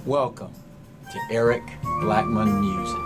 Welcome to Eric Blackman Music.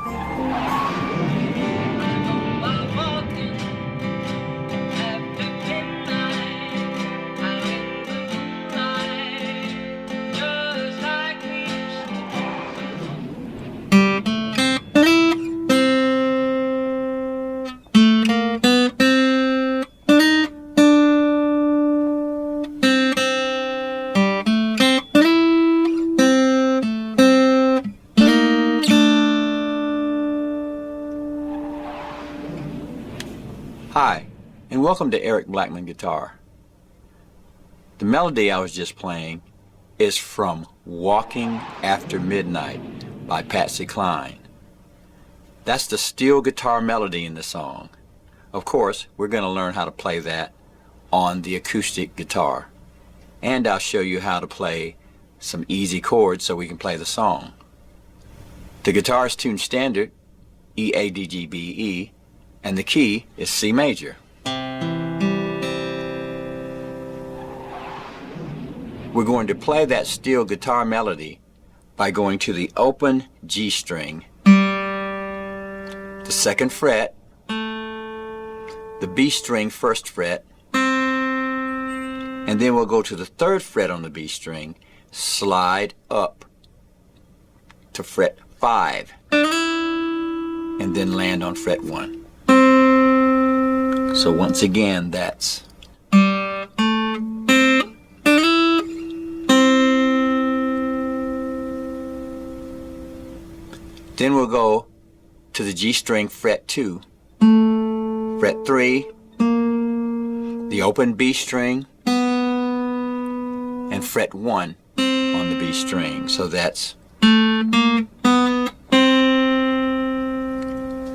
Hi, and welcome to Eric Blackman Guitar. The melody I was just playing is from Walking After Midnight by Patsy Cline. That's the steel guitar melody in the song. Of course, we're going to learn how to play that on the acoustic guitar. And I'll show you how to play some easy chords so we can play the song. The guitar is tuned standard, E, A, D, G, B, E, and the key is C major. We're going to play that steel guitar melody by going to the open G string, the second fret, the B string first fret, and then we'll go to the third fret on the B string, slide up to fret 5, and then land on fret 1. So once again, that's then we'll go to the G string fret 2, fret 3, the open B string, and fret 1 on the B string. So that's,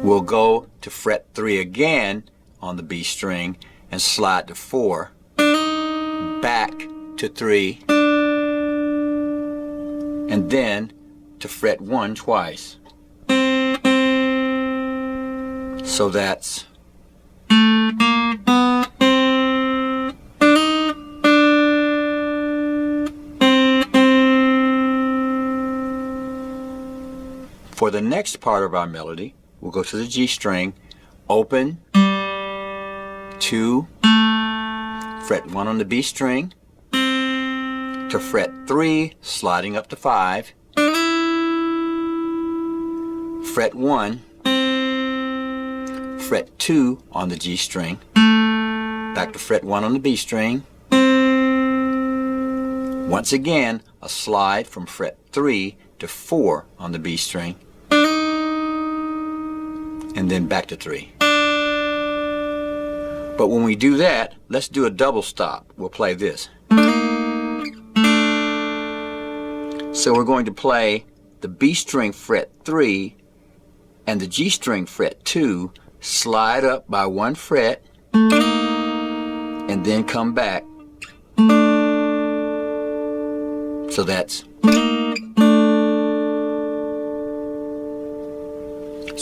we'll go to fret 3 again on the B string and slide to 4, back to 3, and then to fret 1 twice. So that's for the next part of our melody, we'll go to the G string, open 2, fret 1 on the B string, to fret 3, sliding up to 5, fret 1, fret 2 on the G string, back to fret 1 on the B string, once again a slide from fret 3 to 4 on the B string, and then back to 3. But when we do that, let's do a double stop. We'll play this. So we're going to play the B string fret 3 and the G string fret 2, slide up by 1 fret, and then come back. So that's.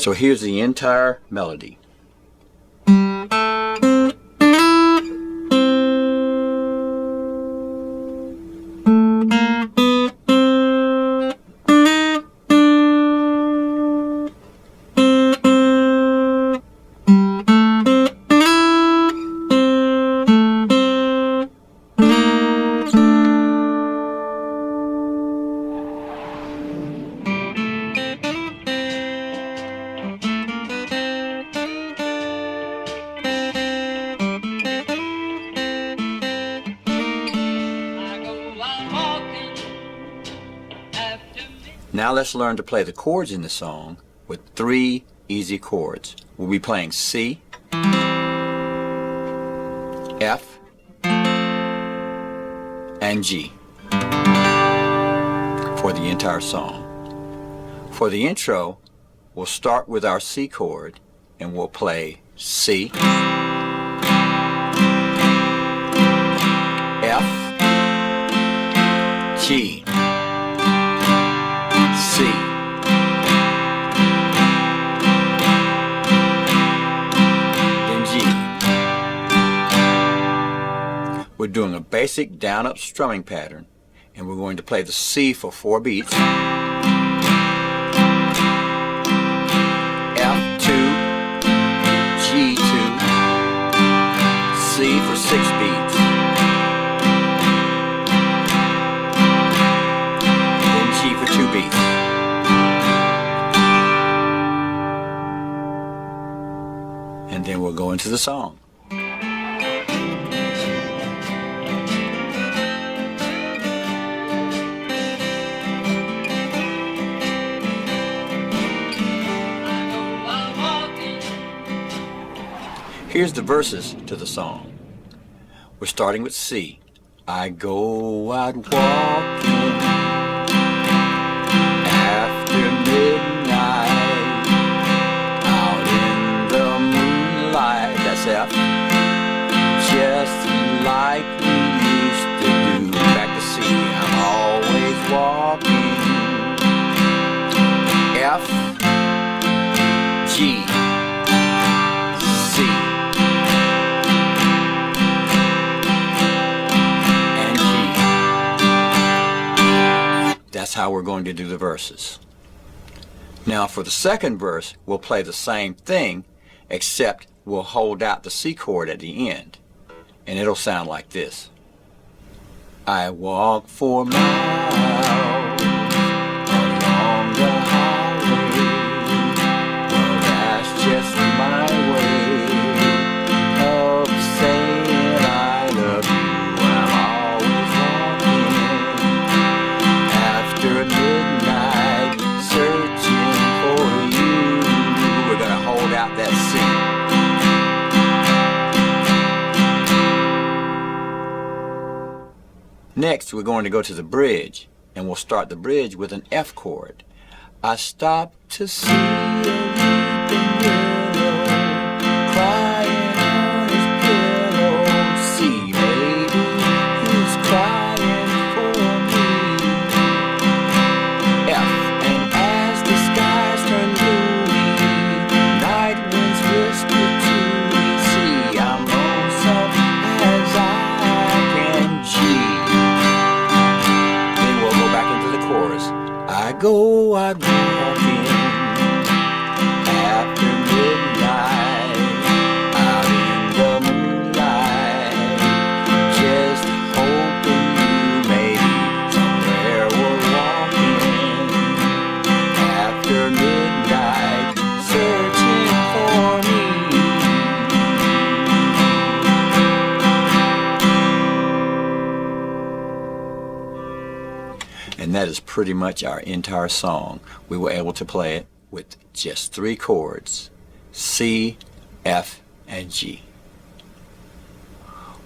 So here's the entire melody. Now let's learn to play the chords in the song with 3 easy chords. We'll be playing C, F, and G for the entire song. For the intro, we'll start with our C chord and we'll play C, F, G, C, then G. We're doing a basic down-up strumming pattern, And we're going to play the C for 4 beats. F2, G2, C for 6 beats. Then G for 2 beats. And then we'll go into the song. Here's the verses to the song. We're starting with C. I go out walking after midnight, out in the moonlight. That's F. Just like we used to do. Back to C. I'm always walking. F, G, C. That's how we're going to do the verses. Now for the second verse, we'll play the same thing, except we'll hold out the C chord at the end. And it'll sound like this. I walk for miles along the highway. Well, that's just my way of saying I love you. I'm always walking midnight, searching for you. We're going to hold out that C. Next, we're going to go to the bridge, and we'll start the bridge with an F chord. I stopped to see a weeping willow, crying on his pillow. See, maybe he's crying for me. F, and as the skies turn gloomy, night winds whisper to me. See, I'm lonesome as I can. G. Then we'll go back into the chorus. I go out walking after midnight, out in the moonlight, just hoping you may be somewhere we're walking. After midnight, searching for me. And that is pretty much our entire song. We were able to play it with just 3 chords, C, F, and G.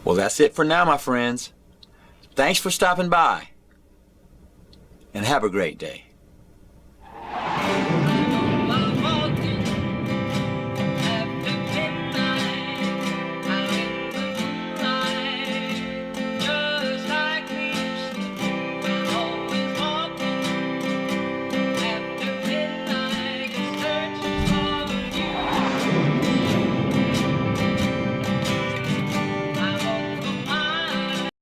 Well, that's it for now, my friends. Thanks for stopping by, and have a great day.